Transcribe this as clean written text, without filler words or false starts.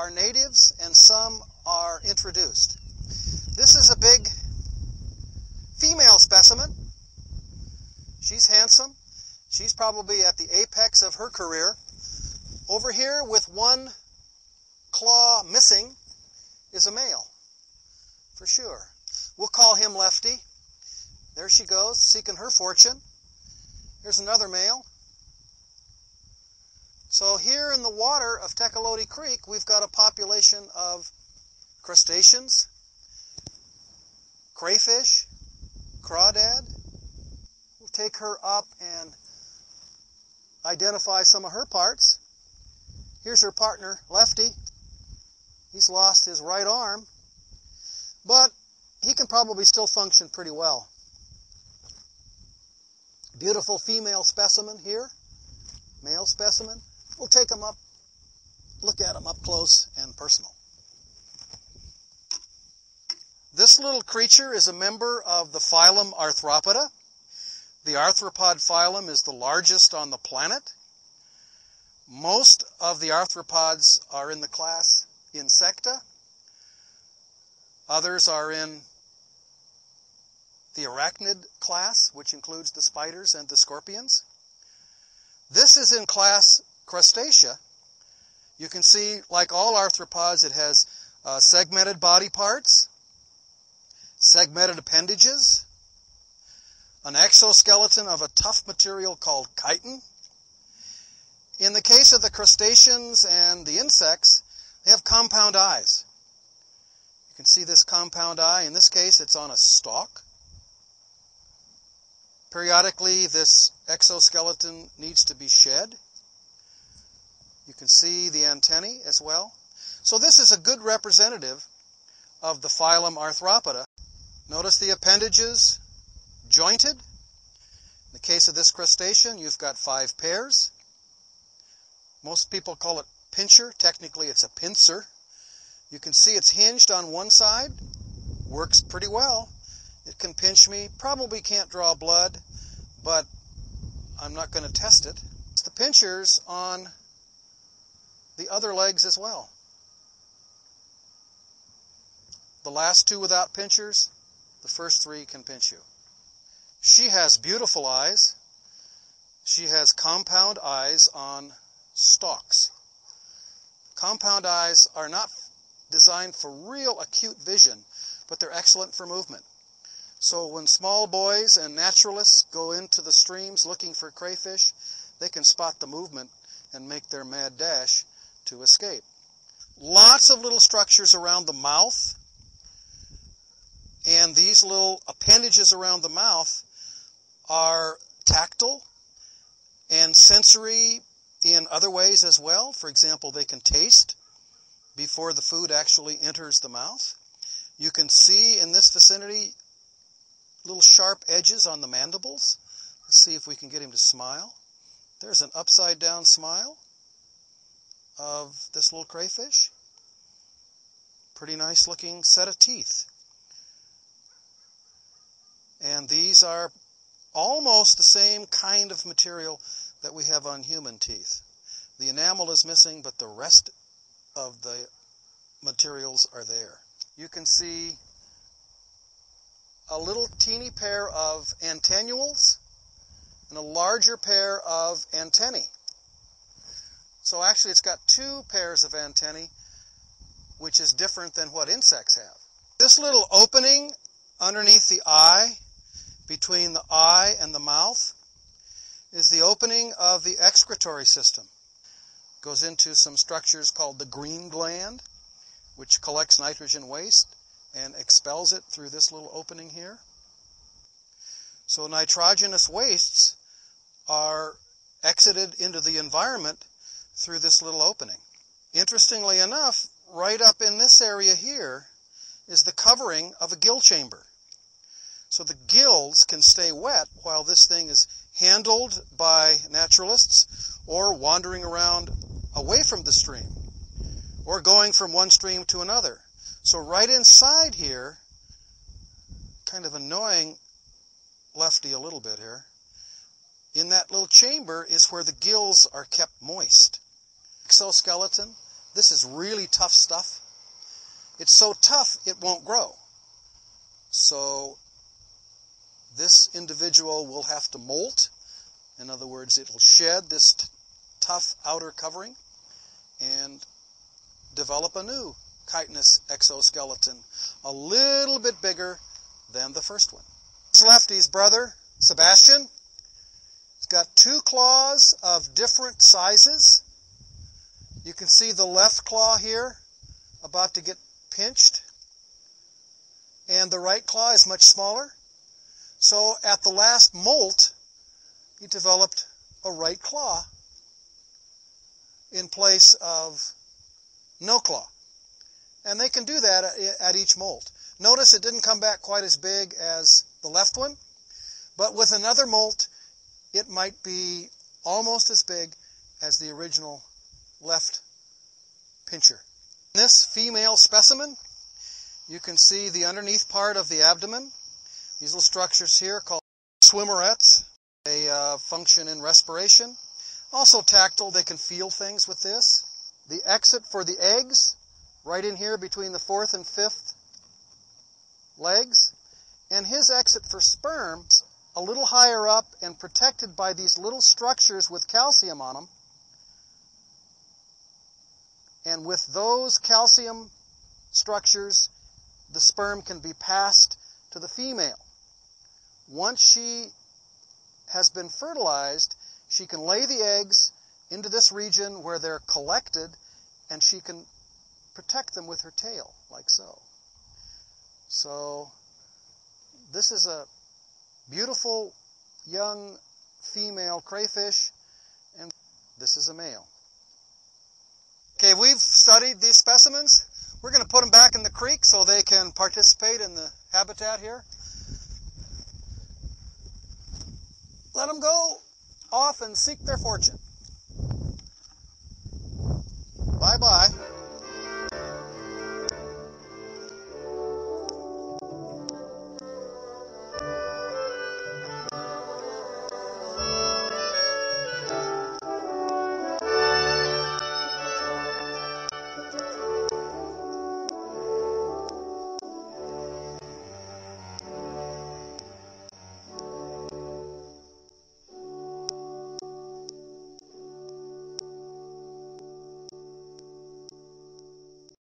are natives and some are introduced. This is a big female specimen. She's handsome. She's probably at the apex of her career. Over here with one claw missing is a male, for sure. We'll call him Lefty. There she goes, seeking her fortune. Here's another male. So here in the water of Tecolote Creek, we've got a population of crustaceans, crayfish, crawdad. We'll take her up and identify some of her parts. Here's her partner, Lefty. He's lost his right arm, but he can probably still function pretty well. Beautiful female specimen here, male specimen. We'll take him up, look at him up close and personal. This little creature is a member of the phylum Arthropoda. The arthropod phylum is the largest on the planet. Most of the arthropods are in the class Insecta. Others are in the arachnid class, which includes the spiders and the scorpions. This is in class Crustacea. You can see, like all arthropods, it has segmented body parts, segmented appendages, an exoskeleton of a tough material called chitin. In the case of the crustaceans and the insects, they have compound eyes. You can see this compound eye. In this case, it's on a stalk. Periodically, this exoskeleton needs to be shed. You can see the antennae as well. So this is a good representative of the phylum Arthropoda. Notice the appendages jointed. In the case of this crustacean, you've got 5 pairs. Most people call it pincher. Technically, it's a pincer. You can see it's hinged on one side. Works pretty well. It can pinch me. Probably can't draw blood, but I'm not going to test it. It's the pinchers on the other legs as well. The last 2 without pinchers, the first 3 can pinch you. She has beautiful eyes. She has compound eyes on stalks. Compound eyes are not designed for real acute vision, but they're excellent for movement. So when small boys and naturalists go into the streams looking for crayfish, they can spot the movement and make their mad dash to escape. Lots of little structures around the mouth, and these little appendages around the mouth are tactile and sensory in other ways as well. For example, they can taste before the food actually enters the mouth. You can see in this vicinity little sharp edges on the mandibles. Let's see if we can get him to smile. There's an upside down smile of this little crayfish. Pretty nice looking set of teeth. And these are almost the same kind of material that we have on human teeth. The enamel is missing, but the rest of the materials are there. You can see a little teeny pair of antennules and a larger pair of antennae. So actually it's got 2 pairs of antennae, which is different than what insects have. This little opening underneath the eye, between the eye and the mouth, is the opening of the excretory system. It goes into some structures called the green gland, which collects nitrogen waste and expels it through this little opening here. So nitrogenous wastes are exited into the environment through this little opening. Interestingly enough, right up in this area here is the covering of a gill chamber. So the gills can stay wet while this thing is handled by naturalists or wandering around away from the stream or going from one stream to another. So right inside here, kind of annoying Lefty a little bit here, in that little chamber is where the gills are kept moist. Exoskeleton This is really tough stuff. It's so tough it won't grow. So this individual will have to molt. In other words, it'll shed this tough outer covering and develop a new chitinous exoskeleton, a little bit bigger than the first one. This Lefty's brother, Sebastian, he's got 2 claws of different sizes. You can see the left claw here about to get pinched, and the right claw is much smaller. So at the last molt, he developed a right claw in place of no claw. And they can do that at each molt. Notice it didn't come back quite as big as the left one, but with another molt, it might be almost as big as the original left pincher. In this female specimen, you can see the underneath part of the abdomen. These little structures here called swimmerets. They function in respiration. Also tactile, they can feel things with this. The exit for the eggs, right in here between the 4th and 5th legs. And his exit for sperms, a little higher up and protected by these little structures with calcium on them. And with those calcium structures, the sperm can be passed to the female. Once she has been fertilized, she can lay the eggs into this region where they're collected, and she can protect them with her tail, like so. So this is a beautiful young female crayfish, and this is a male. Okay, we've studied these specimens. We're going to put them back in the creek so they can participate in the habitat here. Let them go off and seek their fortune. Bye-bye.